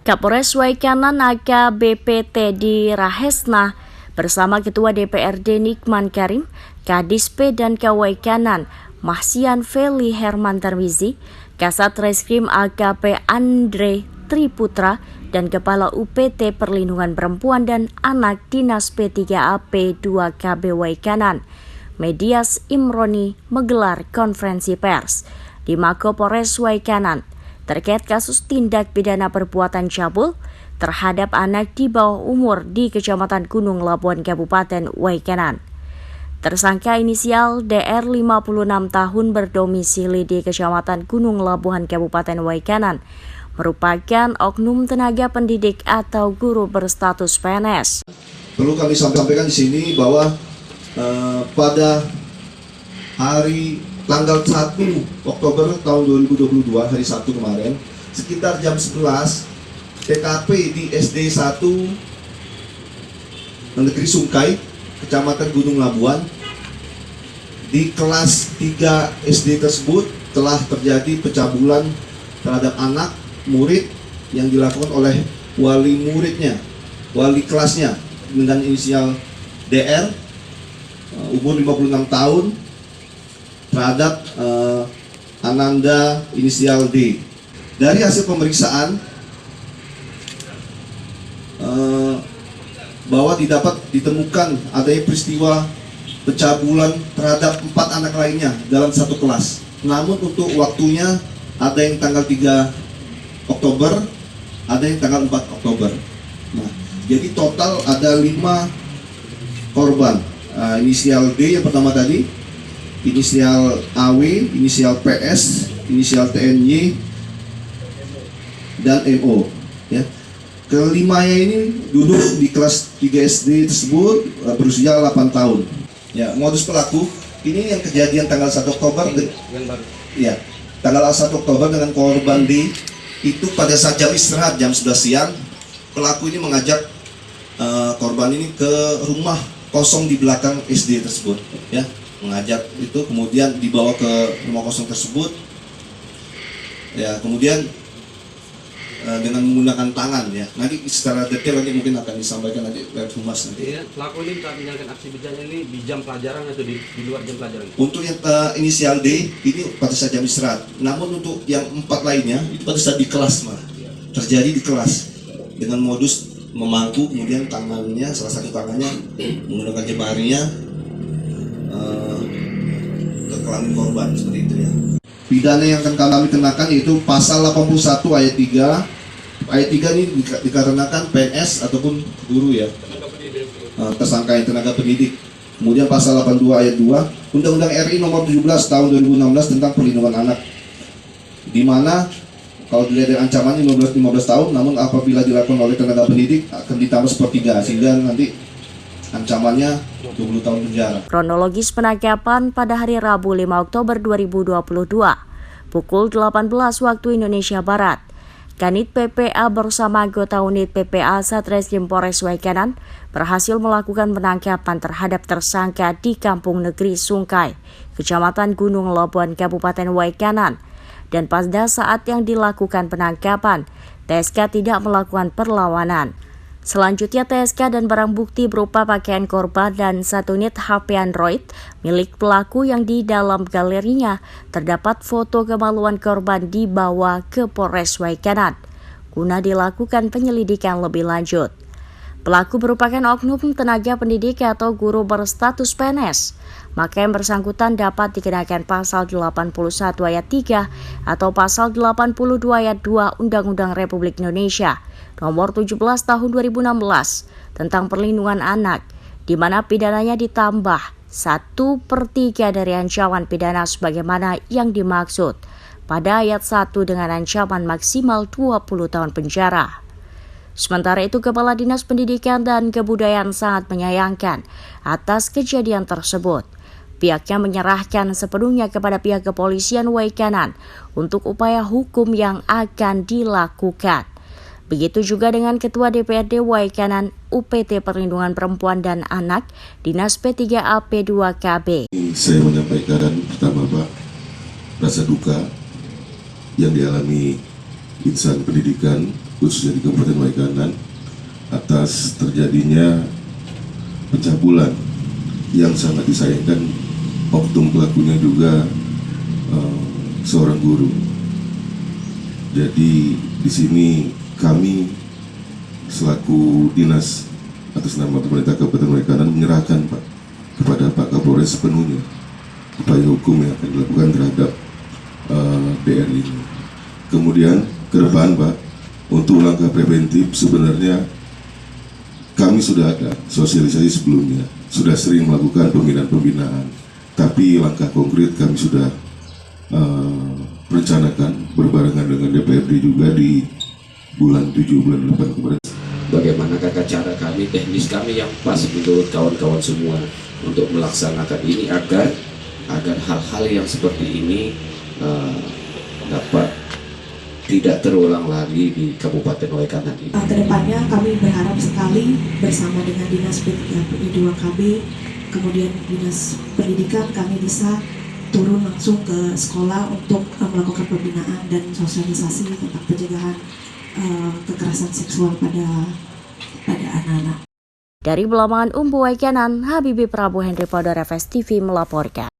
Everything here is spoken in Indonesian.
Kapolres Waikanan AKBP Teddy Rahesna bersama Ketua DPRD Nikman Karim, Kadis P dan Kawaikanan Mahsian Feli Herman Tarmizi, Kasat Reskrim AKP Andre Triputra, dan Kepala UPT Perlindungan Perempuan dan Anak Dinas P3AP 2KB Waikanan, Medias Imroni, menggelar konferensi pers di Mako Polres Waikanan terkait kasus tindak pidana perbuatan cabul terhadap anak di bawah umur di Kecamatan Gunung Labuan Kabupaten Waikanan. Tersangka inisial DR 56 tahun berdomisili di Kecamatan Gunung Labuan Kabupaten Waikanan merupakan oknum tenaga pendidik atau guru berstatus PNS. Perlu kami sampaikan di sini bahwa pada hari tanggal 1 Oktober tahun 2022, hari Sabtu kemarin, sekitar jam 11, TKP di SD 1 Negeri Sungkai, Kecamatan Gunung Labuan, di kelas 3 SD tersebut telah terjadi pencabulan terhadap anak murid yang dilakukan oleh wali muridnya, wali kelasnya dengan inisial DR, umur 56 tahun, terhadap Ananda inisial D. Dari hasil pemeriksaan bahwa didapat ditemukan adanya peristiwa pencabulan terhadap 4 anak lainnya dalam satu kelas. Namun untuk waktunya ada yang tanggal 3 Oktober, ada yang tanggal 4 Oktober. Nah, jadi total ada 5 korban. Inisial D yang pertama tadi, inisial AW, inisial PS, inisial TNY, dan MO. Ya. Kelimanya ini duduk di kelas 3 SD tersebut, berusia 8 tahun. Ya, modus pelaku ini yang kejadian tanggal 1 Oktober. Ya, tanggal 1 Oktober dengan korban D itu pada saat jam istirahat jam 11 siang, pelaku ini mengajak korban ini ke rumah kosong di belakang SD tersebut. Ya, mengajak itu, kemudian dibawa ke rumah kosong tersebut. Ya, kemudian dengan menggunakan tangan, ya. Nanti secara detail nanti mungkin akan disampaikan nanti oleh Humas nanti. Ya, pelaku ini telah menjalankan aksi bejanya ini di jam pelajaran atau di luar jam pelajaran? Untuk yang inisial D ini pada saat jam istirahat. Namun untuk yang 4 lainnya itu pada saat di kelas, malah terjadi di kelas dengan modus memangku, kemudian tangannya, salah satu tangannya menggunakan jemarinya ke kelamin korban, seperti itu ya. Pidana yang akan kami kenakan yaitu pasal 81 ayat 3. Ayat 3 ini dikarenakan PNS ataupun guru, ya, tersangka yang tenaga pendidik. Kemudian pasal 82 ayat 2 Undang-Undang RI nomor 17 tahun 2016 tentang perlindungan anak, di mana kalau dilihat dari ancamannya 15 tahun, namun apabila dilakukan oleh tenaga pendidik akan ditambah sepertiga, sehingga nanti ancamannya 20 tahun penjara. Kronologis penangkapan pada hari Rabu 5 Oktober 2022, pukul 18 waktu Indonesia Barat. Kanit PPA bersama anggota unit PPA Satreskrim Polres Waikanan berhasil melakukan penangkapan terhadap tersangka di Kampung Negeri Sungkai, Kecamatan Gunung Labuan Kabupaten Waikanan. Dan pada saat yang dilakukan penangkapan, TSK tidak melakukan perlawanan. Selanjutnya TSK dan barang bukti berupa pakaian korban dan 1 unit HP Android milik pelaku yang di dalam galerinya terdapat foto kemaluan korban dibawa ke Polres Waikanan guna dilakukan penyelidikan lebih lanjut. Pelaku merupakan oknum tenaga pendidik atau guru berstatus PNS, maka yang bersangkutan dapat dikenakan pasal 81 ayat 3 atau pasal 82 ayat 2 Undang-Undang Republik Indonesia Nomor 17 Tahun 2016 tentang perlindungan anak, di mana pidananya ditambah 1/3 dari ancaman pidana sebagaimana yang dimaksud pada ayat 1 dengan ancaman maksimal 20 tahun penjara. Sementara itu, Kepala Dinas Pendidikan dan Kebudayaan sangat menyayangkan atas kejadian tersebut. Pihaknya menyerahkan sepenuhnya kepada pihak kepolisian Waikanan untuk upaya hukum yang akan dilakukan. Begitu juga dengan Ketua DPRD Waikanan UPT Perlindungan Perempuan dan Anak Dinas P3AP 2KB. Saya menyampaikan pertama Pak, rasa duka yang dialami insan pendidikan khususnya di Kabupaten Waikanan atas terjadinya pencabulan yang sangat disayangkan. Oknum pelakunya juga seorang guru. Jadi di sini kami selaku dinas atas nama pemerintah Kabupaten Waikanan menyerahkan Pak kepada Pak Kapolres sepenuhnya upaya hukum yang akan dilakukan terhadap DR ini. Kemudian ke depan Pak, untuk langkah preventif sebenarnya kami sudah ada sosialisasi sebelumnya, sudah sering melakukan pembinaan, tapi langkah konkret kami sudah rencanakan berbarengan dengan DPRD juga di bulan 7, bulan 8 kemarin. Bagaimanakah cara kami, teknis kami yang pas menurut kawan-kawan semua untuk melaksanakan ini agar hal-hal yang seperti ini dapat tidak terulang lagi di Kabupaten Waikanan ini. Kedepannya kami berharap sekali bersama dengan Dinas P3P2KB, kemudian Dinas Pendidikan, kami bisa turun langsung ke sekolah untuk melakukan pembinaan dan sosialisasi tentang pencegahan kekerasan seksual pada anak-anak. Dari Belambangan Umbu Waikanan, Habibie Prabu Henry Podor FS TV melaporkan.